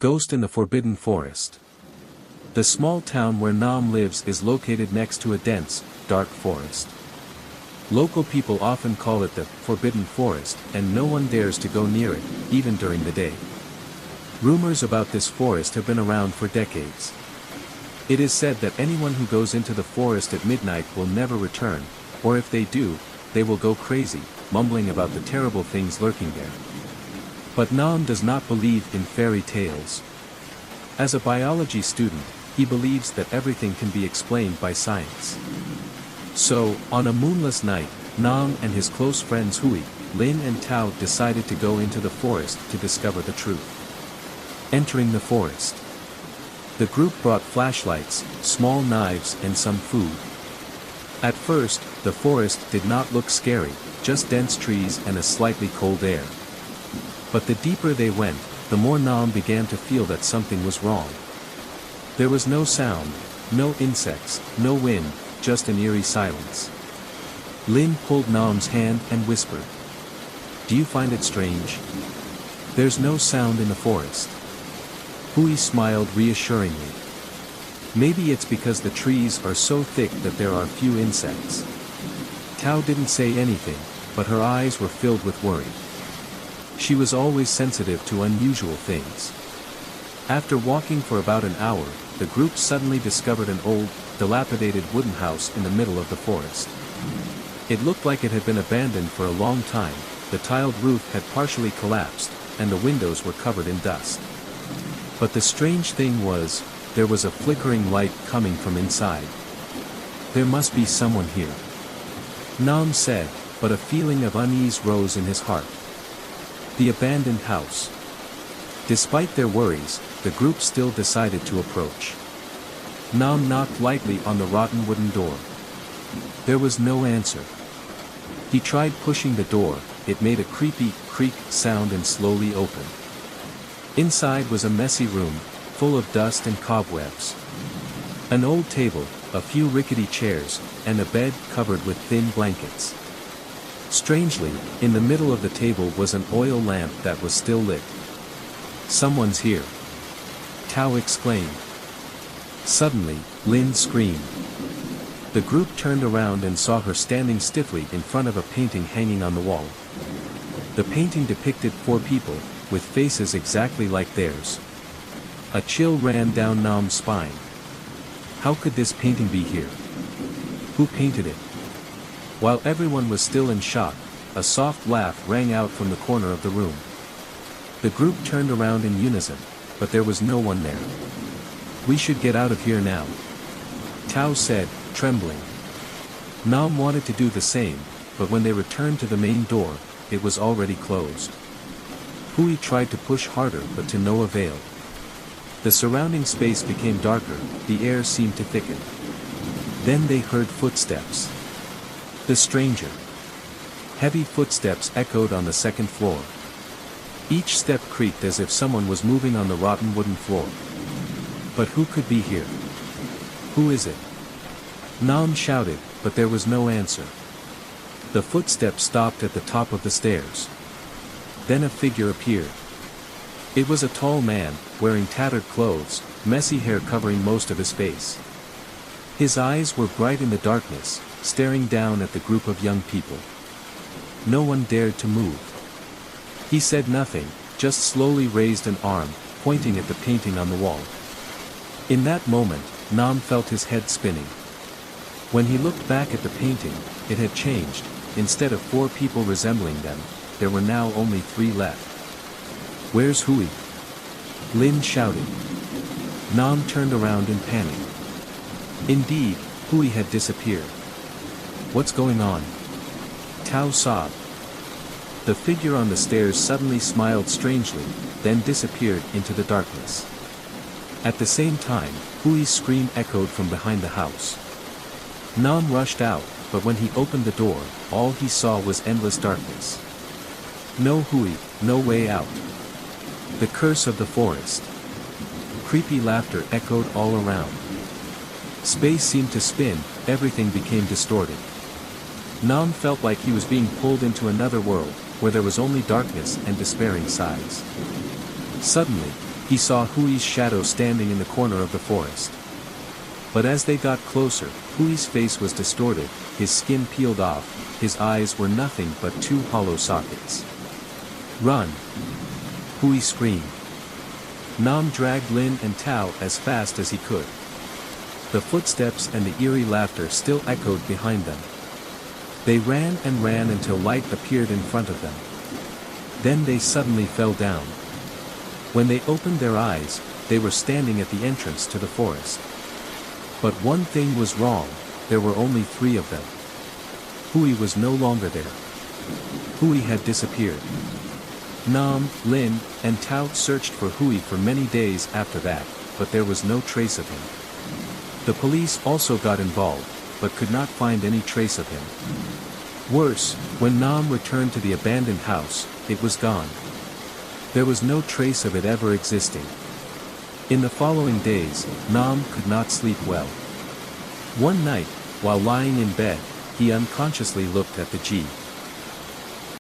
Ghost in the Forbidden Forest. The small town where Nam lives is located next to a dense, dark forest. Local people often call it the Forbidden Forest, and no one dares to go near it, even during the day. Rumors about this forest have been around for decades. It is said that anyone who goes into the forest at midnight will never return, or if they do, they will go crazy, mumbling about the terrible things lurking there. But Nam does not believe in fairy tales. As a biology student, he believes that everything can be explained by science. So, on a moonless night, Nam and his close friends Hui, Lin and Tao decided to go into the forest to discover the truth. Entering the forest. The group brought flashlights, small knives and some food. At first, the forest did not look scary, just dense trees and a slightly cold air. But the deeper they went, the more Nam began to feel that something was wrong. There was no sound, no insects, no wind, just an eerie silence. Lin pulled Nam's hand and whispered, "Do you find it strange? There's no sound in the forest." Hui smiled reassuringly. "Maybe it's because the trees are so thick that there are few insects." Tao didn't say anything, but her eyes were filled with worry. She was always sensitive to unusual things. After walking for about an hour, the group suddenly discovered an old, dilapidated wooden house in the middle of the forest. It looked like it had been abandoned for a long time. The tiled roof had partially collapsed, and the windows were covered in dust. But the strange thing was, there was a flickering light coming from inside. "There must be someone here," Nam said, but a feeling of unease rose in his heart. The abandoned house. Despite their worries, the group still decided to approach. Nam knocked lightly on the rotten wooden door. There was no answer. He tried pushing the door, it made a creepy creak sound and slowly opened. Inside was a messy room, full of dust and cobwebs. An old table, a few rickety chairs, and a bed covered with thin blankets. Strangely, in the middle of the table was an oil lamp that was still lit. "Someone's here," Tao exclaimed. Suddenly, Lin screamed. The group turned around and saw her standing stiffly in front of a painting hanging on the wall. The painting depicted 4 people, with faces exactly like theirs. A chill ran down Nam's spine. How could this painting be here? Who painted it? While everyone was still in shock, a soft laugh rang out from the corner of the room. The group turned around in unison, but there was no one there. "We should get out of here now," Tao said, trembling. Nam wanted to do the same, but when they returned to the main door, it was already closed. Hui tried to push harder but to no avail. The surrounding space became darker, the air seemed to thicken. Then they heard footsteps. The stranger. Heavy footsteps echoed on the second floor. Each step creaked as if someone was moving on the rotten wooden floor. But who could be here? Who is it? Nam shouted, but there was no answer. The footsteps stopped at the top of the stairs. Then a figure appeared. It was a tall man, wearing tattered clothes, messy hair covering most of his face. His eyes were bright in the darkness, staring down at the group of young people. No one dared to move. He said nothing, just slowly raised an arm, pointing at the painting on the wall. In that moment, Nam felt his head spinning. When he looked back at the painting, it had changed. Instead of 4 people resembling them, there were now only 3 left. "Where's Hui?" Lin shouted. Nam turned around in panic. Indeed, Hui had disappeared. "What's going on?" Tao sobbed. The figure on the stairs suddenly smiled strangely, then disappeared into the darkness. At the same time, Hui's scream echoed from behind the house. Nam rushed out, but when he opened the door, all he saw was endless darkness. No Hui, no way out. The curse of the forest. Creepy laughter echoed all around. Space seemed to spin, everything became distorted. Nam felt like he was being pulled into another world, where there was only darkness and despairing sighs. Suddenly, He saw Hui's shadow standing in the corner of the forest. But as they got closer, Hui's face was distorted, his skin peeled off, his eyes were nothing but two hollow sockets. "Run!" Hui screamed. Nam dragged Lin and Tao as fast as he could. The footsteps and the eerie laughter still echoed behind them. They ran and ran until light appeared in front of them. Then they suddenly fell down. When they opened their eyes, they were standing at the entrance to the forest. But one thing was wrong, there were only 3 of them. Hui was no longer there. Hui had disappeared. Nam, Lin, and Tao searched for Hui for many days after that, but there was no trace of him. The police also got involved, but could not find any trace of him. Worse, when Nam returned to the abandoned house, it was gone. There was no trace of it ever existing. In the following days, Nam could not sleep well. One night, while lying in bed, he unconsciously looked at the G.